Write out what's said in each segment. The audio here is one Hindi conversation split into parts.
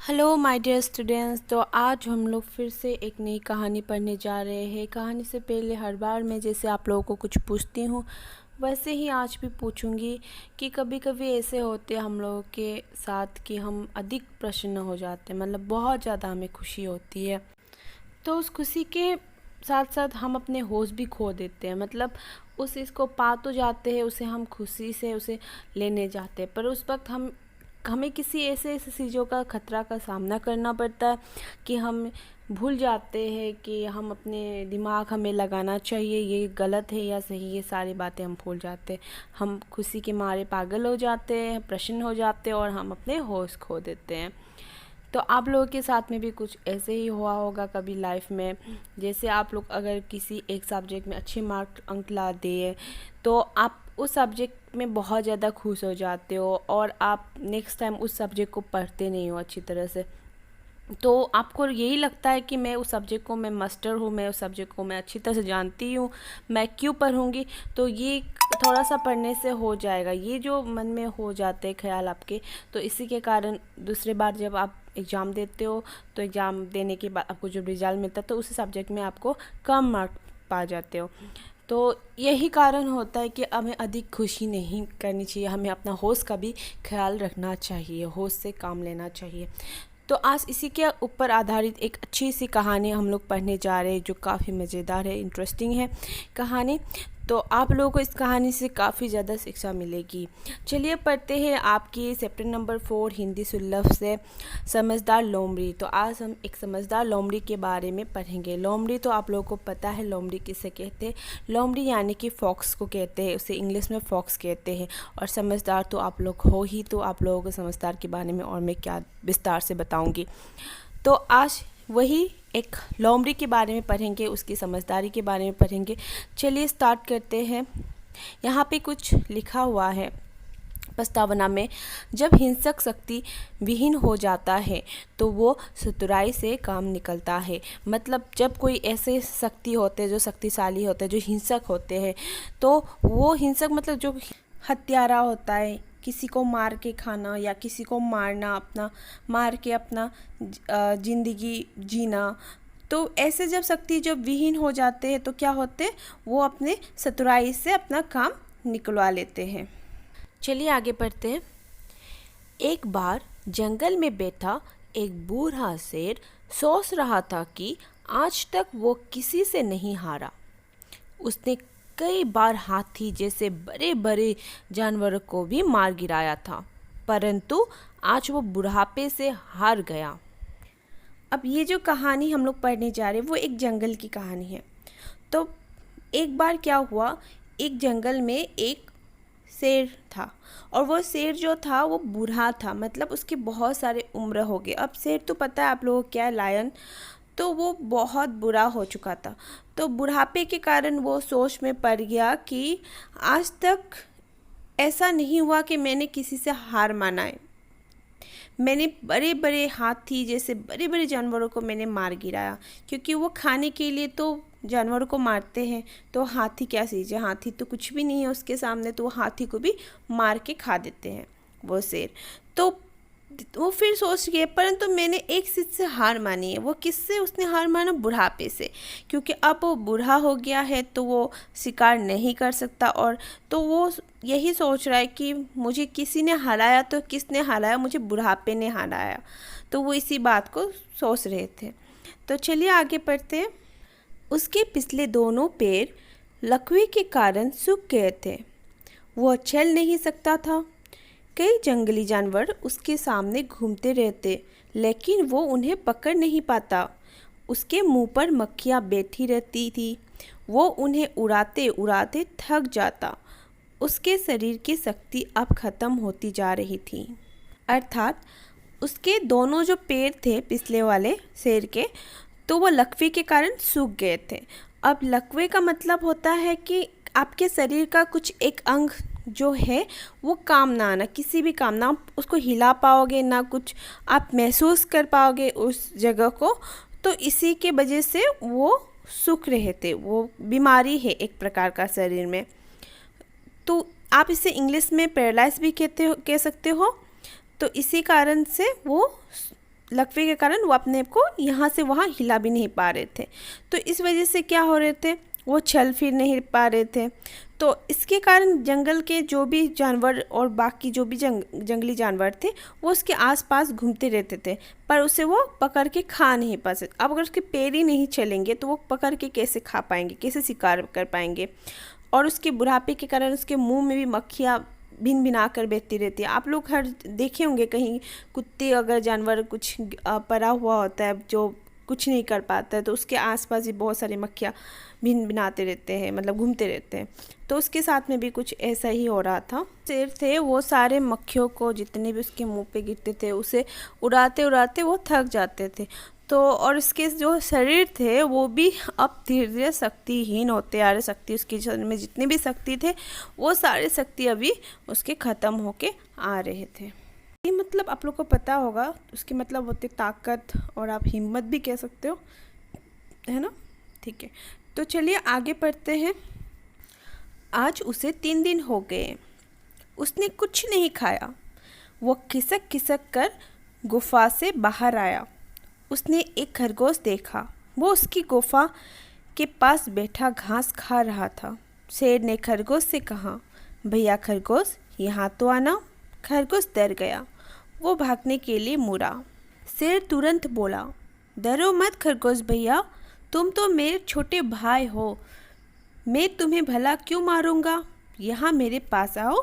Hello my dear students. तो आज हम लोग फिर से एक नई कहानी पढ़ने जा रहे हैं। कहानी से पहले हर बार मैं जैसे आप लोगों को कुछ पूछती हूँ वैसे ही आज भी पूछूंगी कि कभी कभी ऐसे होते हैं हम लोगों के साथ कि हम अधिक प्रसन्न हो जाते हैं, मतलब बहुत ज़्यादा हमें खुशी होती है। तो उस खुशी के साथ साथ हम अपने होश भी खो देते हैं, मतलब उस चीज़ को पा तो जाते हैं, उसे हम खुशी से उसे लेने जाते हैं, पर उस वक्त हमें किसी ऐसे चीज़ों का खतरा का सामना करना पड़ता है कि हम भूल जाते हैं कि हम अपने दिमाग हमें लगाना चाहिए, ये गलत है या सही, ये सारी बातें हम भूल जाते हैं। हम खुशी के मारे पागल हो जाते हैं, प्रसन्न हो जाते हैं और हम अपने होश खो देते हैं। तो आप लोगों के साथ में भी कुछ ऐसे ही हुआ होगा कभी लाइफ में। जैसे आप लोग अगर किसी एक सब्जेक्ट में अच्छे अंक ला दिए तो आप उस सब्जेक्ट में बहुत ज़्यादा खुश हो जाते हो और आप नेक्स्ट टाइम उस सब्जेक्ट को पढ़ते नहीं हो अच्छी तरह से। तो आपको यही लगता है कि मैं उस सब्जेक्ट को मैं मास्टर हूँ, मैं उस सब्जेक्ट को मैं अच्छी तरह से जानती हूँ, मैं क्यों पढ़ूँगी। तो ये थोड़ा सा पढ़ने से हो जाएगा, ये जो मन में हो जाते हैं ख्याल आपके। तो इसी के कारण दूसरी बार जब आप एग्ज़ाम देते हो तो एग्ज़ाम देने के बाद आपको जब रिज़ल्ट मिलता है तो उस सब्जेक्ट में आपको कम मार्क पा जाते हो। तो यही कारण होता है कि हमें अधिक खुशी नहीं करनी चाहिए, हमें अपना होश का भी ख्याल रखना चाहिए, होश से काम लेना चाहिए। तो आज इसी के ऊपर आधारित एक अच्छी सी कहानी हम लोग पढ़ने जा रहे हैं जो काफ़ी मज़ेदार है, इंटरेस्टिंग है कहानी। तो आप लोगों को इस कहानी से काफ़ी ज़्यादा शिक्षा मिलेगी। चलिए पढ़ते हैं आपकी चैप्टर नंबर 4 हिंदी सुलभ से समझदार लोमड़ी। तो आज हम एक समझदार लोमड़ी के बारे में पढ़ेंगे। लोमड़ी तो आप लोगों को पता है लोमड़ी किसे कहते हैं। लोमड़ी यानी कि फॉक्स को कहते हैं, उसे इंग्लिश में फॉक्स कहते हैं। और समझदार तो आप लोग हो ही, तो आप लोगों को समझदार के बारे में और मैं क्या विस्तार से बताऊंगी। तो आज वही एक लोमड़ी के बारे में पढ़ेंगे, उसकी समझदारी के बारे में पढ़ेंगे। चलिए स्टार्ट करते हैं। यहाँ पे कुछ लिखा हुआ है प्रस्तावना में। जब हिंसक शक्ति विहीन हो जाता है तो वो चतुराई से काम निकलता है। मतलब जब कोई ऐसे शक्ति होते हैं जो शक्तिशाली होते हैं, जो हिंसक होते हैं, तो वो हिंसक मतलब जो हत्यारा होता है, किसी को मार के खाना या किसी को मारना, अपना मार के अपना ज़िंदगी जीना। तो ऐसे जब शक्ति जब विहीन हो जाते हैं तो क्या होते हैं, वो अपने चतुराई से अपना काम निकलवा लेते हैं। चलिए आगे बढ़ते हैं। एक बार जंगल में बैठा एक बूढ़ा शेर सोच रहा था कि आज तक वो किसी से नहीं हारा। उसने कई बार हाथी जैसे बड़े बड़े जानवरों को भी मार गिराया था, परंतु आज वो बुढ़ापे से हार गया। अब ये जो कहानी हम लोग पढ़ने जा रहे हैं वो एक जंगल की कहानी है। तो एक बार क्या हुआ, एक जंगल में एक शेर था और वो शेर जो था वो बूढ़ा था, मतलब उसके बहुत सारे उम्र हो गए। अब शेर तो पता है आप लोगों को क्या है, लायन। तो वो बहुत बुरा हो चुका था। तो बुढ़ापे के कारण वो सोच में पड़ गया कि आज तक ऐसा नहीं हुआ कि मैंने किसी से हार माना है। मैंने बड़े बड़े हाथी जैसे बड़े बड़े जानवरों को मैंने मार गिराया, क्योंकि वो खाने के लिए तो जानवरों को मारते हैं। तो हाथी क्या चीज़ है, हाथी तो कुछ भी नहीं है उसके सामने, तो वो हाथी को भी मार के खा देते हैं वो शेर। तो वो फिर सोच गए, परंतु मैंने एक चीज़ से हार मानी है। वो किससे उसने हार माना, बुढ़ापे से, क्योंकि अब वो बूढ़ा हो गया है तो वो शिकार नहीं कर सकता। और तो वो यही सोच रहा है कि मुझे किसी ने हराया, तो किसने हराया, मुझे बुढ़ापे ने हराया। तो वो इसी बात को सोच रहे थे। तो चलिए आगे पढ़ते हैं। उसके पिछले दोनों पैर लकवे के कारण सूख गए थे, वो चल नहीं सकता था। कई जंगली जानवर उसके सामने घूमते रहते, लेकिन वो उन्हें पकड़ नहीं पाता। उसके मुंह पर मक्खियाँ बैठी रहती थी, वो उन्हें उड़ाते उड़ाते थक जाता। उसके शरीर की शक्ति अब खत्म होती जा रही थी। अर्थात उसके दोनों जो पैर थे पिछले वाले शेर के, तो वो लकवे के कारण सूख गए थे। अब लकवे का मतलब होता है कि आपके शरीर का कुछ एक अंग जो है वो काम ना आना, किसी भी काम ना आप उसको हिला पाओगे, ना कुछ आप महसूस कर पाओगे उस जगह को। तो इसी के वजह से वो सूख रहे थे, वो बीमारी है एक प्रकार का शरीर में। तो आप इसे इंग्लिश में पैरालाइज भी कह सकते हो। तो इसी कारण से वो लकवे के कारण वो अपने को यहाँ से वहाँ हिला भी नहीं पा रहे थे। तो इस वजह से क्या हो रहे थे, वो चल फिर नहीं पा रहे थे। तो इसके कारण जंगल के जो भी जानवर और बाकी जो भी जंगली जानवर थे वो उसके आसपास घूमते रहते थे, पर उसे वो पकड़ के खा नहीं पा सकते। अब अगर उसके पैर ही नहीं चलेंगे तो वो पकड़ के कैसे खा पाएंगे, कैसे शिकार कर पाएंगे। और उसके बुढ़ापे के कारण उसके मुंह में भी मक्खियाँ भिन भिना कर बैठती रहती है। आप लोग हर देखे होंगे कहीं कुत्ते अगर जानवर कुछ पड़ा हुआ होता है जो कुछ नहीं कर पाता है तो उसके आसपास ही बहुत सारी मक्खियाँ भिन भिनाते रहते हैं, मतलब घूमते रहते हैं। तो उसके साथ में भी कुछ ऐसा ही हो रहा था। शेर थे वो सारे मक्खियों को जितने भी उसके मुंह पे गिरते थे उसे उड़ाते उड़ाते वो थक जाते थे। तो और उसके जो शरीर थे वो भी अब धीरे धीरे शक्तिहीन होते आ रहे। शक्ति उसके शरीर में जितनी भी शक्ति थे वो सारी शक्ति अभी उसके ख़त्म होके आ रहे थे। ये मतलब आप लोग को पता होगा उसकी मतलब होती ताकत, और आप हिम्मत भी कह सकते हो, है ना। ठीक है, तो चलिए आगे पढ़ते हैं। आज उसे 3 दिन हो गए, उसने कुछ नहीं खाया। वो खिसक खिसक कर गुफा से बाहर आया। उसने एक खरगोश देखा, वो उसकी गुफा के पास बैठा घास खा रहा था। शेर ने खरगोश से कहा, भैया खरगोश यहाँ तो आना। खरगोश डर गया, वो भागने के लिए मुड़ा। शेर तुरंत बोला, डरो मत खरगोश भैया, तुम तो मेरे छोटे भाई हो, मैं तुम्हें भला क्यों मारूंगा, यहाँ मेरे पास आओ।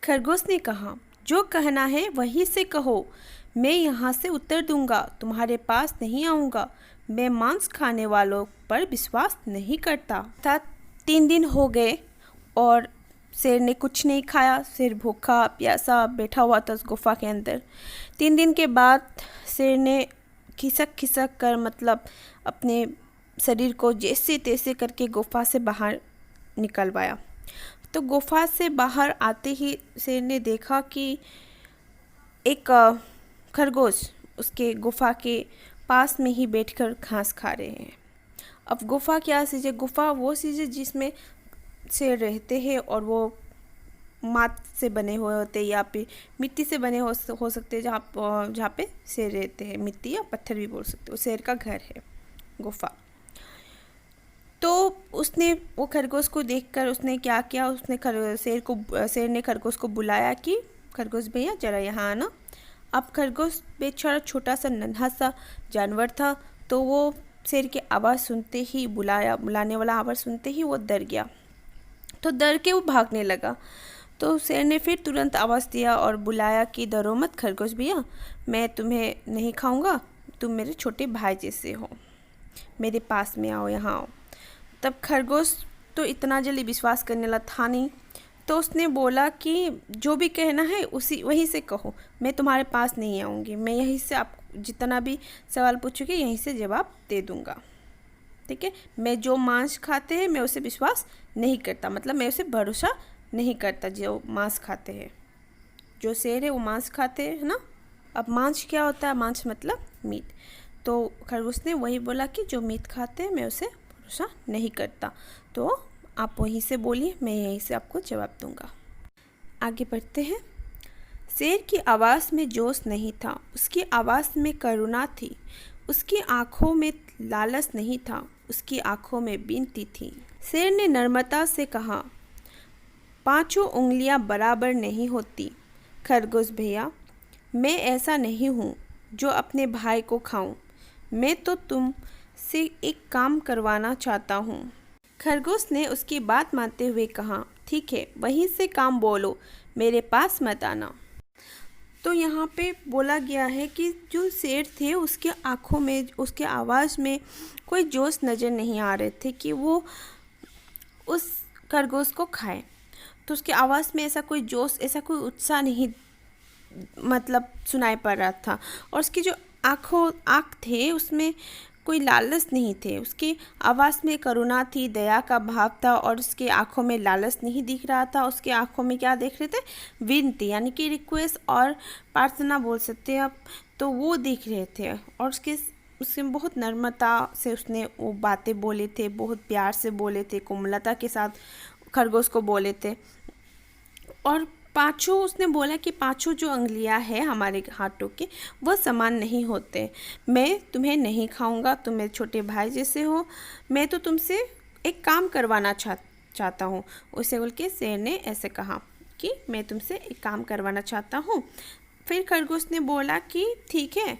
खरगोश ने कहा, जो कहना है वही से कहो, मैं यहाँ से उतर दूंगा, तुम्हारे पास नहीं आऊँगा। मैं मांस खाने वालों पर विश्वास नहीं करता। 3 दिन हो गए और शेर ने कुछ नहीं खाया। शेर भूखा प्यासा बैठा हुआ था उस गुफा के अंदर। 3 दिन के बाद शेर ने खिसक खिसक कर मतलब अपने शरीर को जैसे तैसे करके गुफा से बाहर निकलवाया। तो गुफा से बाहर आते ही शेर ने देखा कि एक खरगोश उसके गुफा के पास में ही बैठकर घास खा रहे हैं। अब गुफा क्या चीज़ है, गुफा वो चीज़ है जिसमें शेर रहते हैं और वो माट से बने हुए होते हैं या फिर मिट्टी से बने हो सकते हैं, जहाँ पे शेर रहते हैं। मिट्टी या पत्थर भी बोल सकते हो, शेर का घर है गुफा। तो उसने वो खरगोश को देखकर उसने क्या किया, उसने शेर ने खरगोश को बुलाया कि खरगोश भैया जरा यहाँ आना। अब खरगोश बेचारा छोटा सा नन्हा सा जानवर था, तो वो शेर की आवाज़ सुनते ही बुलाने वाला आवाज़ सुनते ही वो डर गया। तो डर के वो भागने लगा। तो शेर ने फिर तुरंत आवाज़ दिया और बुलाया कि डरो मत खरगोश भैया, मैं तुम्हें नहीं खाऊंगा, तुम मेरे छोटे भाई जैसे हो, मेरे पास में आओ, यहाँ आओ। तब खरगोश तो इतना जल्दी विश्वास करने वाला था नहीं, तो उसने बोला कि जो भी कहना है वहीं से कहो, मैं तुम्हारे पास नहीं आऊँगी, मैं यहीं से आप जितना भी सवाल पूछोगे यहीं से जवाब दे दूँगा। ठीक है, मैं जो मांस खाते हैं मैं उसे विश्वास नहीं करता, मतलब मैं उसे भरोसा नहीं करता जो मांस खाते हैं। जो शेर है वो मांस खाते हैं, है ना। अब मांस क्या होता है, मांस मतलब मीट। तो खरगोश ने वही बोला कि जो मीट खाते हैं मैं उसे भरोसा नहीं करता, तो आप वहीं से बोलिए, मैं यहीं से आपको जवाब दूंगा। आगे बढ़ते हैं। शेर की आवाज़ में जोश नहीं था, उसकी आवाज़ में करुणा थी। उसकी आँखों में लालच नहीं था, उसकी आँखों में विनती थी। शेर ने नम्रता से कहा, 5 उंगलियां बराबर नहीं होती खरगोश भैया, मैं ऐसा नहीं हूँ जो अपने भाई को खाऊं, मैं तो तुमसे एक काम करवाना चाहता हूँ। खरगोश ने उसकी बात मानते हुए कहा, ठीक है, वहीं से काम बोलो, मेरे पास मत आना। तो यहाँ पे बोला गया है कि जो शेर थे उसके आँखों में, उसके आवाज़ में कोई जोश नज़र नहीं आ रहे थे कि वो उस खरगोश को खाए। तो उसकी आवाज़ में ऐसा कोई जोश, ऐसा कोई उत्साह नहीं मतलब सुनाई पड़ रहा था। और उसकी जो आँख थे उसमें कोई लालच नहीं थे, उसकी आवाज़ में करुणा थी, दया का भाव था, और उसके आँखों में लालच नहीं दिख रहा था। उसके आँखों में क्या देख रहे थे, विनती यानी कि रिक्वेस्ट और प्रार्थना बोल सकते हैं आप, तो वो दिख रहे थे। और उसके बहुत नम्रता से उसने वो बातें बोले थे, बहुत प्यार से बोले थे, कोमलता के साथ खरगोश को बोले थे। और पाँचों, उसने बोला कि पाँचों जो उंगलियां हैं हमारे हाथों के वो समान नहीं होते। मैं तुम्हें नहीं खाऊंगा, तुम मेरे छोटे भाई जैसे हो। मैं तो तुमसे एक काम करवाना चाहता हूँ। उसे बोल के शेर ने ऐसे कहा कि मैं तुमसे एक काम करवाना चाहता हूँ। फिर खरगोश ने बोला कि ठीक है,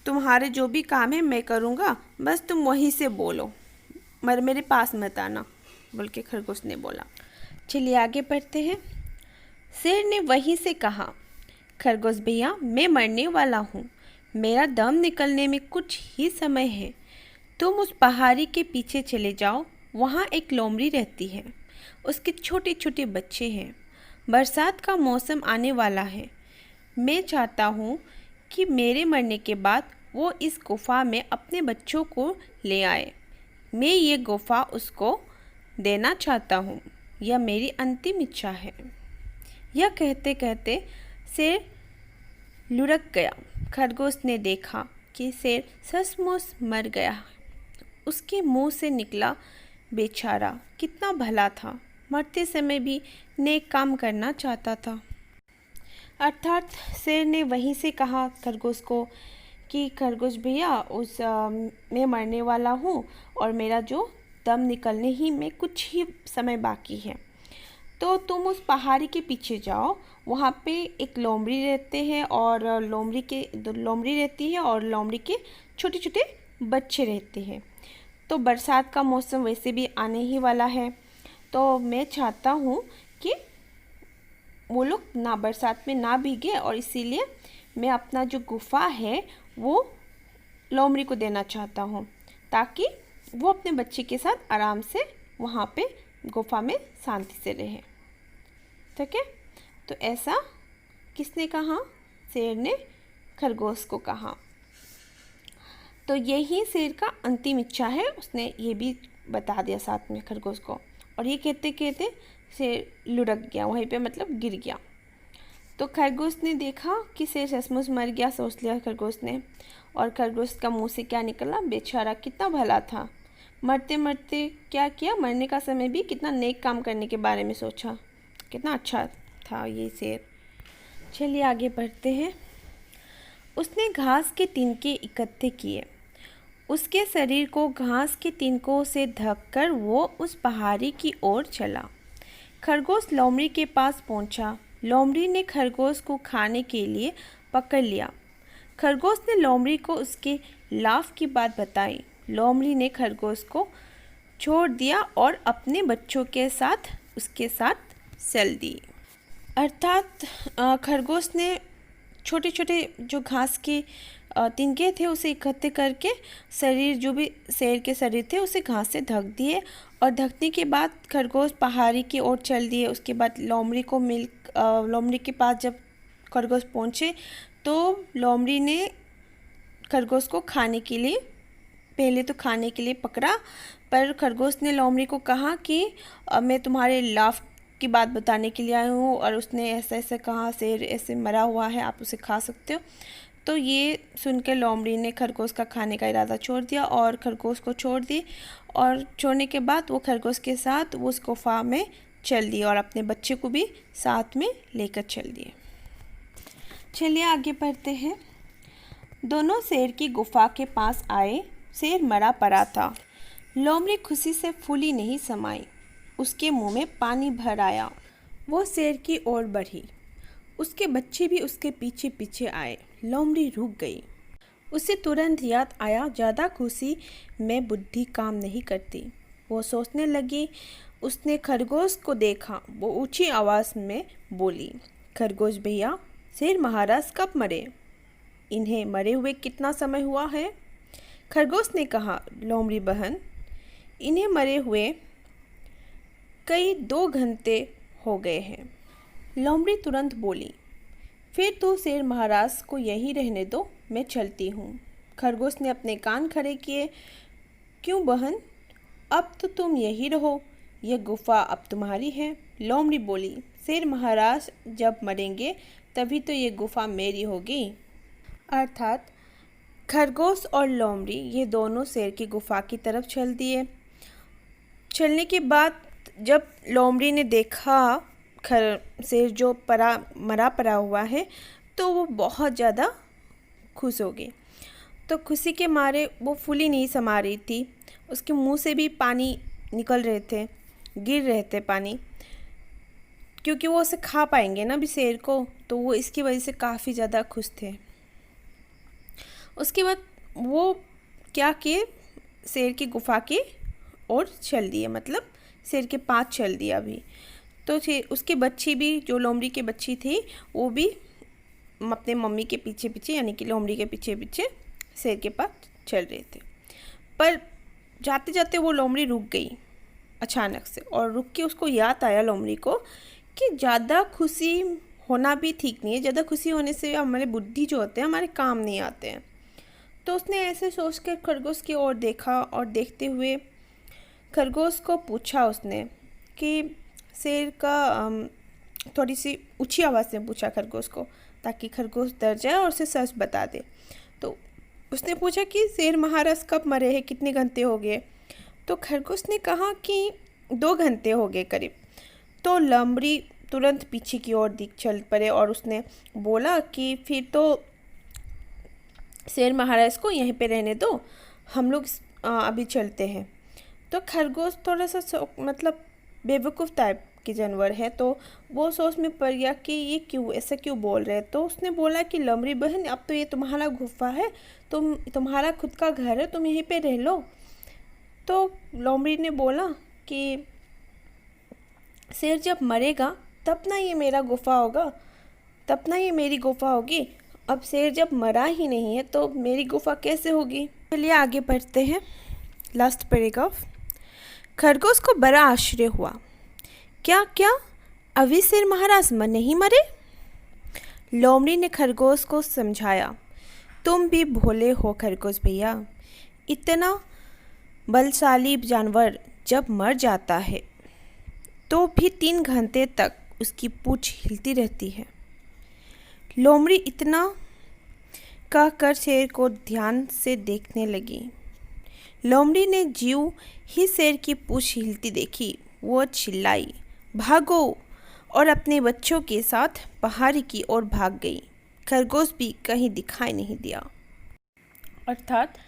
तुम्हारे जो भी काम है मैं करूँगा, बस तुम वहीं से बोलो, मगर मेरे पास मत आना, बोल के खरगोश ने बोला। चलिए आगे बढ़ते हैं। शेर ने वहीं से कहा, खरगोश भैया मैं मरने वाला हूँ, मेरा दम निकलने में कुछ ही समय है। तुम उस पहाड़ी के पीछे चले जाओ, वहाँ एक लोमड़ी रहती है, उसके छोटे छोटे बच्चे हैं। बरसात का मौसम आने वाला है। मैं चाहता हूँ कि मेरे मरने के बाद वो इस गुफ़ा में अपने बच्चों को ले आए। मैं ये गुफ़ा उसको देना चाहता हूँ, यह मेरी अंतिम इच्छा है। यह कहते कहते शेर लुढ़क गया। खरगोश ने देखा कि शेर सचमुच मर गया। उसके मुंह से निकला, बेचारा कितना भला था, मरते समय भी नेक काम करना चाहता था। अर्थात शेर ने वहीं से कहा खरगोश को कि खरगोश भैया मैं मरने वाला हूँ और मेरा जो दम निकलने ही में कुछ ही समय बाकी है, तो तुम उस पहाड़ी के पीछे जाओ, वहाँ पे एक लोमड़ी रहते हैं और लोमड़ी रहती है और लोमड़ी के छोटे छोटे बच्चे रहते हैं। तो बरसात का मौसम वैसे भी आने ही वाला है, तो मैं चाहता हूँ कि वो लोग ना बरसात में ना भीगे, और इसीलिए मैं अपना जो गुफ़ा है वो लोमड़ी को देना चाहता हूँ, ताकि वो अपने बच्चे के साथ आराम से वहाँ पे गुफ़ा में शांति से रहे। ठीक है, तो ऐसा किसने कहा? शेर ने खरगोश को कहा। तो यही शेर का अंतिम इच्छा है, उसने ये भी बता दिया साथ में खरगोश को। और ये कहते कहते शेर लुढ़क गया वहीं पे, मतलब गिर गया। तो खरगोश ने देखा कि शेर सचमुच मर गया, सोच लिया खरगोश ने। और खरगोश का मुंह से क्या निकला, बेचारा कितना भला था, मरते मरते क्या किया, मरने का समय भी कितना नेक काम करने के बारे में सोचा, कितना अच्छा था ये शेर। चलिए आगे बढ़ते हैं। उसने घास के तिनके इकट्ठे किए, उसके शरीर को घास के तिनकों से ढककर वो उस पहाड़ी की ओर चला। खरगोश लोमड़ी के पास पहुंचा। लोमड़ी ने खरगोश को खाने के लिए पकड़ लिया। खरगोश ने लोमड़ी को उसके लाभ की बात बताई। लोमड़ी ने खरगोश को छोड़ दिया और अपने बच्चों के साथ उसके साथ चल दी। अर्थात खरगोश ने छोटे छोटे जो घास के तिनके थे उसे इकट्ठे करके शरीर, जो भी शेर के शरीर थे, उसे घास से ढक दिए। और ढकने के बाद खरगोश पहाड़ी की ओर चल दिए। उसके बाद लोमड़ी के पास जब खरगोश पहुँचे तो लोमड़ी ने खरगोश को खाने के लिए, पहले तो खाने के लिए पकड़ा, पर खरगोश ने लोमड़ी को कहा कि मैं तुम्हारे लाभ की बात बताने के लिए आया हूँ, और उसने ऐसा ऐसा कहा, शेर ऐसे मरा हुआ है, आप उसे खा सकते हो। तो ये सुनकर लोमड़ी ने खरगोश का खाने का इरादा छोड़ दिया और खरगोश को छोड़ दी। और छोड़ने के बाद वो खरगोश के साथ वो उस गुफा में चल दिए और अपने बच्चे को भी साथ में लेकर चल दिए। चलिए आगे बढ़ते हैं। दोनों शेर की गुफा के पास आए। शेर मरा पड़ा था। लोमड़ी खुशी से फूली नहीं समाई, उसके मुंह में पानी भर आया। वो शेर की ओर बढ़ी, उसके बच्चे भी उसके पीछे पीछे आए। लोमड़ी रुक गई। उसे तुरंत याद आया, ज़्यादा खुशी में बुद्धि काम नहीं करती। वो सोचने लगी। उसने खरगोश को देखा। वो ऊंची आवाज़ में बोली, खरगोश भैया, शेर महाराज कब मरे? इन्हें मरे हुए कितना समय हुआ है? खरगोश ने कहा, लोमड़ी बहन, इन्हें मरे हुए कई 2 घंटे हो गए हैं। लोमड़ी तुरंत बोली, फिर तो शेर महाराज को यही रहने दो, मैं चलती हूँ। खरगोश ने अपने कान खड़े किए। क्यों बहन, अब तो तुम यही रहो, यह गुफा अब तुम्हारी है। लोमड़ी बोली, शेर महाराज जब मरेंगे तभी तो ये गुफा मेरी होगी। अर्थात खरगोश और लोमड़ी ये दोनों शेर की गुफा की तरफ चल दिए। चलने के बाद जब लोमड़ी ने देखा शेर जो मरा पड़ा हुआ है, तो वो बहुत ज़्यादा खुश हो गई। तो खुशी के मारे वो फूली नहीं समा रही थी, उसके मुंह से भी पानी निकल रहे थे, गिर रहे थे पानी, क्योंकि वो उसे खा पाएंगे ना अभी शेर को, तो वो इसकी वजह से काफ़ी ज़्यादा खुश थे। उसके बाद वो क्या किए, शेर की गुफा की ओर चल दिए, मतलब शेर के पास चल दिया अभी। तो उसकी बच्ची भी, जो लोमड़ी की बच्ची थी, वो भी अपने मम्मी के पीछे पीछे, यानी कि लोमड़ी के पीछे पीछे शेर के पास चल रहे थे। पर जाते जाते वो लोमड़ी रुक गई अचानक से, और रुक के उसको याद आया लोमड़ी को कि ज़्यादा खुशी होना भी ठीक नहीं है, ज़्यादा खुशी होने से हमारे बुद्धि जो होते हैं हमारे काम नहीं आते हैं। तो उसने ऐसे सोच कर खरगोश की ओर देखा, और देखते हुए खरगोश को पूछा उसने कि शेर का थोड़ी सी ऊंची आवाज़ में पूछा खरगोश को, ताकि खरगोश डर जाए और उसे सच बता दे। तो उसने पूछा कि शेर महाराज कब मरे हैं, कितने घंटे हो गए? तो खरगोश ने कहा कि 2 घंटे हो गए करीब। तो लोमड़ी तुरंत पीछे की ओर चल पड़े, और उसने बोला कि फिर तो शेर महाराज को यहीं पे रहने दो, हम लोग अभी चलते हैं। तो खरगोश थोड़ा सा मतलब बेवकूफ़ टाइप के जानवर है, तो वो सोच में पड़ गया कि ये क्यों ऐसा क्यों बोल रहे हैं। तो उसने बोला कि लोमड़ी बहन, अब तो ये तुम्हारा गुफा है, तुम्हारा खुद का घर है, तुम यहीं पे रह लो। तो लोमड़ी ने बोला कि शेर जब मरेगा तब ना ये मेरा गुफा होगा, तब ना ये मेरी गुफा होगी। अब शेर जब मरा ही नहीं है तो मेरी गुफा कैसे होगी? चलिए आगे बढ़ते हैं। Last paragraph. खरगोश को बड़ा आश्चर्य हुआ। क्या क्या अभी शेर महाराज नहीं मरे? लोमड़ी ने खरगोश को समझाया, तुम भी भोले हो खरगोश भैया, इतना बलशाली जानवर जब मर जाता है तो भी 3 घंटे तक उसकी पूंछ हिलती रहती है। लोमड़ी इतना कहकर शेर को ध्यान से देखने लगी। लोमड़ी ने ज्यों ही शेर की पूंछ हिलती देखी, वो चिल्लाई, भागो, और अपने बच्चों के साथ पहाड़ी की ओर भाग गई। खरगोश भी कहीं दिखाई नहीं दिया। अर्थात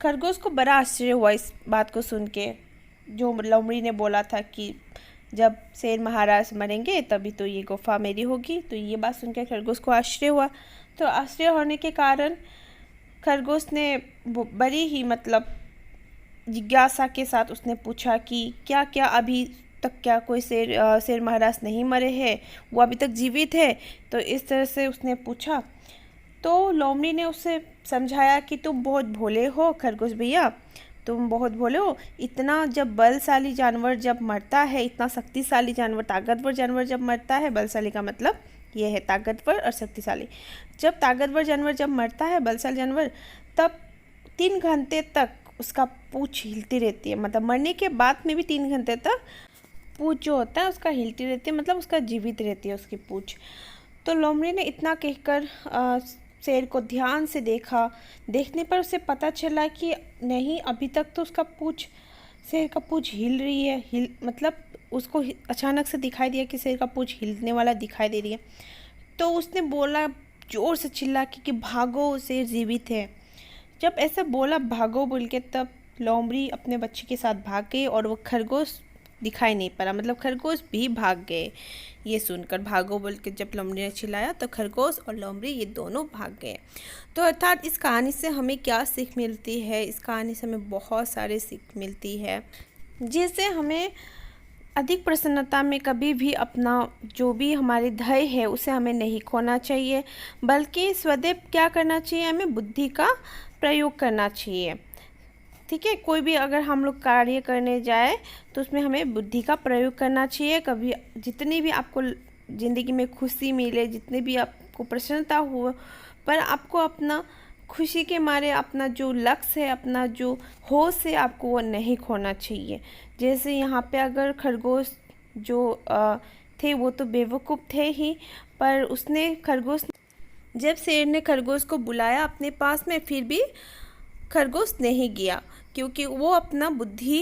खरगोश को बड़ा आश्चर्य हुआ इस बात को सुन के, जो लोमड़ी ने बोला था कि जब शेर महाराज मरेंगे तभी तो ये गुफा मेरी होगी। तो ये बात सुनकर खरगोश को आश्चर्य हुआ। तो आश्चर्य होने के कारण खरगोश ने बड़ी ही मतलब जिज्ञासा के साथ उसने पूछा कि क्या क्या अभी तक क्या कोई शेर महाराज नहीं मरे हैं, वो अभी तक जीवित है? तो इस तरह से उसने पूछा। तो लोमड़ी ने उसे समझाया कि तुम बहुत भोले हो खरगोश भैया, तुम बहुत भोले हो। इतना जब बलशाली जानवर जब मरता है, इतना शक्तिशाली जानवर, ताकतवर जानवर जब मरता है, बलशाली का मतलब ये है ताकतवर और शक्तिशाली। जब ताकतवर जानवर जब मरता है, बलशाली जानवर, तब 3 घंटे तक उसका पूंछ हिलती रहती है। मतलब मरने के बाद में भी 3 घंटे तक पूंछ जो होता है उसका हिलती रहती है, मतलब उसका जीवित रहती है उसकी पूंछ। तो लोमड़ी ने इतना कहकर शेर को ध्यान से देखा। देखने पर उसे पता चला कि नहीं, अभी तक तो उसका शेर का पूंछ हिल रही है, मतलब उसको अचानक से दिखाई दिया कि शेर का पूंछ हिलने वाला दिखाई दे रही है। तो उसने बोला जोर से चिल्ला कि भागो, शेर जीवित है। जब ऐसा बोला भागो बोल के, तब लोमड़ी अपने बच्चे के साथ भाग गई, और वो खरगोश दिखाई नहीं पड़ा, मतलब खरगोश भी भाग गए। ये सुनकर भागो बोल के जब लोमड़ी ने चिल्लाया तो खरगोश और लोमड़ी ये दोनों भाग गए। तो अर्थात इस कहानी से हमें क्या सीख मिलती है? इस कहानी से हमें बहुत सारी सीख मिलती है, जिससे हमें अधिक प्रसन्नता में कभी भी अपना जो भी हमारे ध्येय है उसे हमें नहीं खोना चाहिए, बल्कि सदैव क्या करना चाहिए? हमें बुद्धि का प्रयोग करना चाहिए। ठीक है, कोई भी अगर हम लोग कार्य करने जाए तो उसमें हमें बुद्धि का प्रयोग करना चाहिए। कभी जितनी भी आपको ज़िंदगी में खुशी मिले, जितनी भी आपको प्रसन्नता हो, पर आपको अपना खुशी के मारे अपना जो लक्ष्य है, अपना जो होश है, आपको वो नहीं खोना चाहिए। जैसे यहाँ पे अगर खरगोश जो थे वो तो बेवकूफ़ थे ही, पर जब शेर ने खरगोश को बुलाया अपने पास में, फिर भी खरगोश नहीं गया, क्योंकि वो अपना बुद्धि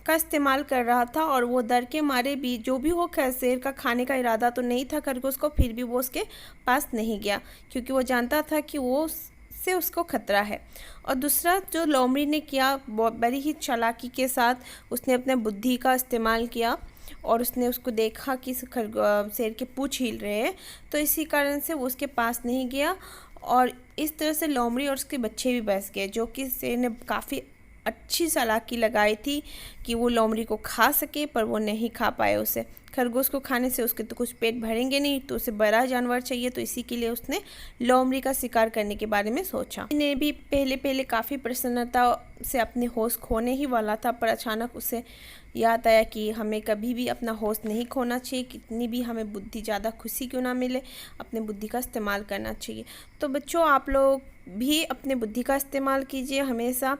का इस्तेमाल कर रहा था और वो डर के मारे भी जो भी हो शेर का खाने का इरादा तो नहीं था खरगोश को, फिर भी वो उसके पास नहीं गया क्योंकि वो जानता था कि वो से उसको खतरा है। और दूसरा जो लोमड़ी ने किया, बड़ी ही चालाकी के साथ उसने अपने बुद्धि का इस्तेमाल किया और उसने उसको देखा कि शेर के पूँछ हिल रहे हैं, तो इसी कारण से वो उसके पास नहीं गया और इस तरह से लोमड़ी और उसके बच्चे भी बच गए, जो कि शेर ने काफ़ी अच्छी चालाकी लगाई थी कि वो लोमड़ी को खा सके, पर वो नहीं खा पाए उसे। खरगोश को खाने से उसके तो कुछ पेट भरेंगे नहीं, तो उसे बड़ा जानवर चाहिए, तो इसी के लिए उसने लोमड़ी का शिकार करने के बारे में सोचा। ने भी पहले काफ़ी प्रसन्नता से अपने होश खोने ही वाला था, पर अचानक उसे याद आया कि हमें कभी भी अपना होश नहीं खोना चाहिए, कितनी भी हमें बुद्धि ज़्यादा खुशी क्यों ना मिले, अपने बुद्धि का इस्तेमाल करना चाहिए। तो बच्चों, आप लोग भी अपने बुद्धि का इस्तेमाल कीजिए हमेशा।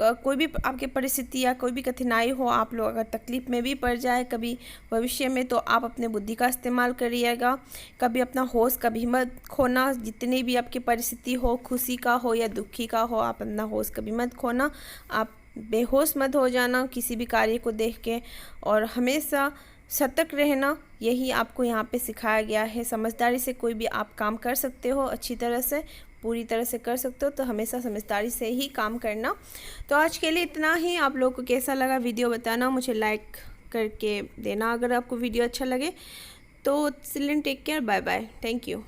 कोई भी आपकी परिस्थिति या कोई भी कठिनाई हो, आप लोग अगर तकलीफ़ में भी पड़ जाए कभी भविष्य में, तो आप अपने बुद्धि का इस्तेमाल करिएगा। कभी अपना होश कभी मत खोना, जितनी भी आपकी परिस्थिति हो, खुशी का हो या दुखी का हो, आप अपना होश कभी मत खोना। आप बेहोश मत हो जाना किसी भी कार्य को देख के, और हमेशा सतर्क रहना, यही आपको यहाँ पे सिखाया गया है। समझदारी से कोई भी आप काम कर सकते हो, अच्छी तरह से पूरी तरह से कर सकते हो, तो हमेशा समझदारी से ही काम करना। तो आज के लिए इतना ही। आप लोगों को कैसा लगा वीडियो बताना, मुझे लाइक करके देना अगर आपको वीडियो अच्छा लगे। तो children take care, bye bye, thank you.